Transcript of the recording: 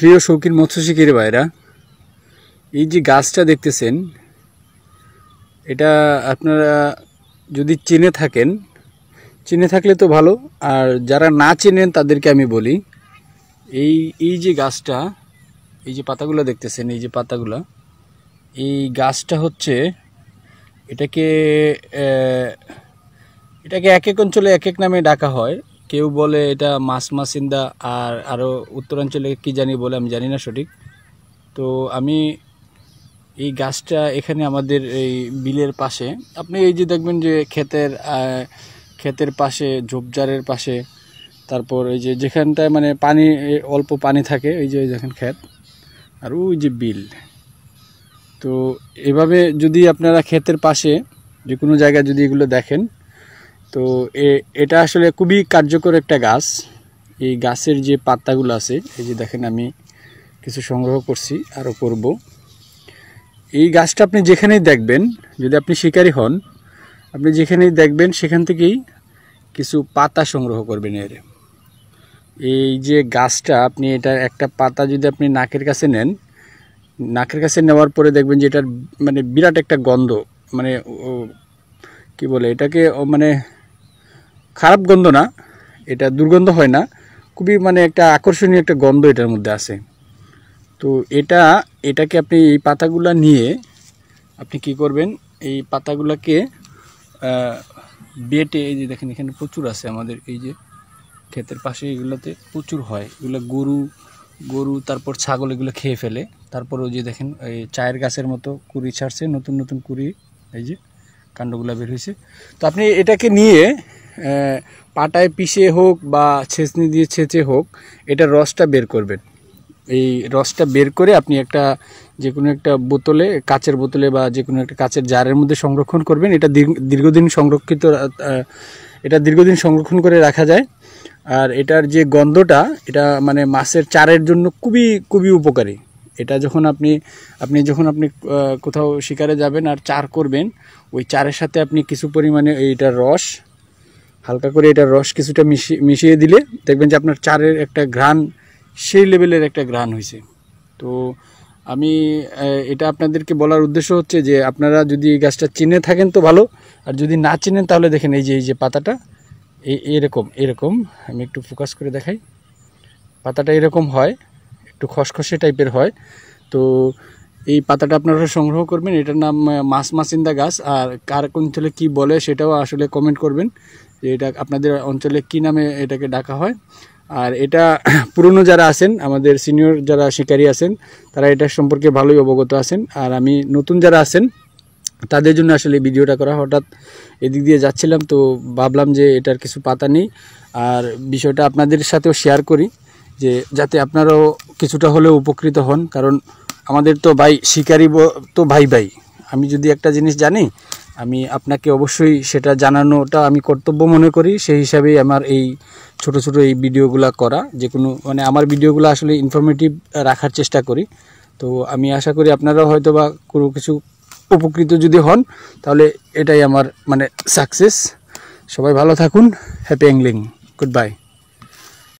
প্রিয় শৌখিন মৎস্য শিকারী ভাইরা, এই যে গাছটা দেখতেছেন, এটা আপনারা যদি চিনে থাকলে তো ভালো, আর যারা না চেনেন তাদেরকে আমি বলি, এই যে গাছটা, এই যে পাতাগুলো দেখতেছেন, এই যে পাতাগুলো, এই গাছটা হচ্ছে এটাকে এক এক অঞ্চলে এক এক নামে ডাকা হয়। কেউ বলে এটা মাসমাসিন্দা, আর আরও উত্তরাঞ্চলে কি জানি বলে, আমি জানি না সঠিক। তো আমি এই গাছটা এখানে আমাদের এই বিলের পাশে, আপনি এই যে দেখবেন যে ক্ষেতের পাশে, ঝোপঝাড়ের পাশে, তারপর এই যে যেখানটায় মানে পানি, অল্প পানি থাকে, এই যে দেখেন ক্ষেত, আর ওই যে বিল। তো এভাবে যদি আপনারা ক্ষেতের পাশে যে কোনো জায়গায় যদি এগুলো দেখেন, তো এটা আসলে খুবই কার্যকর একটা গাছ। এই গাছের যে পাতাগুলো আছে, এই যে দেখেন আমি কিছু সংগ্রহ করছি, আরও করব। এই গাছটা আপনি যেখানেই দেখবেন, যদি আপনি শিকারী হন, আপনি যেখানেই দেখবেন সেখান থেকেই কিছু পাতা সংগ্রহ করবেন। এই যে গাছটা, আপনি এটা একটা পাতা যদি আপনি নাকের কাছে নেন, নাকের কাছে নেওয়ার পরে দেখবেন যে এটার মানে বিরাট একটা গন্ধ, মানে কি বলে এটাকে, মানে খারাপ গন্ধ না, এটা দুর্গন্ধ হয় না, খুবই মানে একটা আকর্ষণীয় একটা গন্ধ এটার মধ্যে আছে। তো এটাকে আপনি এই পাতাগুলা নিয়ে আপনি কি করবেন, এই পাতাগুলোকে বেটে, এই যে দেখেন এখানে প্রচুর আছে আমাদের এই যে ক্ষেতের পাশে, এগুলোতে প্রচুর হয়। এগুলো গরু তারপর ছাগল এগুলো খেয়ে ফেলে। তারপর ওই যে দেখেন এই চায়ের গাছের মতো কুড়ি ছাড়ছে, নতুন নতুন কুড়ি, এই যে কাণ্ডগুলো বের হয়েছে। তো আপনি এটাকে নিয়ে পাটায় পিষে হোক বা ছেঁচনি দিয়ে ছেঁচে হোক, এটার রসটা বের করবেন। এই রসটা বের করে আপনি একটা যে কোনো একটা বোতলে, কাচের বোতলে বা যে কোনো একটা কাচের জারের মধ্যে সংরক্ষণ করবেন। এটা দীর্ঘদিন সংরক্ষণ করে রাখা যায়। আর এটার যে গন্ধটা, এটা মানে মাছের চারের জন্য খুবই খুবই উপকারী। এটা যখন আপনি কোথাও শিকারে যাবেন আর চার করবেন, ওই চারের সাথে আপনি কিছু পরিমাণে এইটার রস, হালকা করে এটার রস কিছুটা মিশিয়ে দিলে দেখবেন যে আপনার চারের একটা ঘ্রাণ, সেই লেভেলের একটা ঘ্রাণ হয়েছে। তো আমি এটা আপনাদেরকে বলার উদ্দেশ্য হচ্ছে যে আপনারা যদি এই গাছটা চিনে থাকেন তো ভালো, আর যদি না চিনেন তাহলে দেখেন এই যে পাতাটা এরকম আমি একটু ফোকাস করে দেখাই। পাতাটা এরকম হয়, একটু খসখসে টাইপের হয়। তো এই পাতাটা আপনারা সংগ্রহ করবেন। এটার নাম মাসমাসিন্দা গাছ। আর কার অঞ্চলে কি বলে সেটাও আসলে কমেন্ট করবেন যে এটা আপনাদের অঞ্চলে কি নামে এটাকে ডাকা হয়। আর এটা পুরনো যারা আছেন, আমাদের সিনিয়র যারা শিকারী আছেন, তারা এটা সম্পর্কে ভালোই অবগত আছেন। আর আমি নতুন যারা আছেন তাদের জন্য আসলে ভিডিওটা করা। হঠাৎ এদিক দিয়ে যাচ্ছিলাম, তো ভাবলাম যে এটার কিছু পাতা নেই, আর বিষয়টা আপনাদের সাথেও শেয়ার করি, যে যাতে আপনারাও কিছুটা হলেও উপকৃত হন। কারণ আমাদের তো ভাই শিকারী তো ভাই, আমি যদি একটা জিনিস জানি, আমি আপনাকে অবশ্যই সেটা জানানোটা আমি কর্তব্য মনে করি। সেই হিসাবেই আমার এই ছোট ছোট এই ভিডিওগুলো করা, যে কোনো মানে আমার ভিডিওগুলো আসলে ইনফরমেটিভ রাখার চেষ্টা করি। তো আমি আশা করি আপনারাও হয়তো বা কোনো কিছু উপকৃত যদি হন, তাহলে এটাই আমার মানে সাকসেস। সবাই ভালো থাকুন, হ্যাপি অ্যাংলিং, গুড বাই।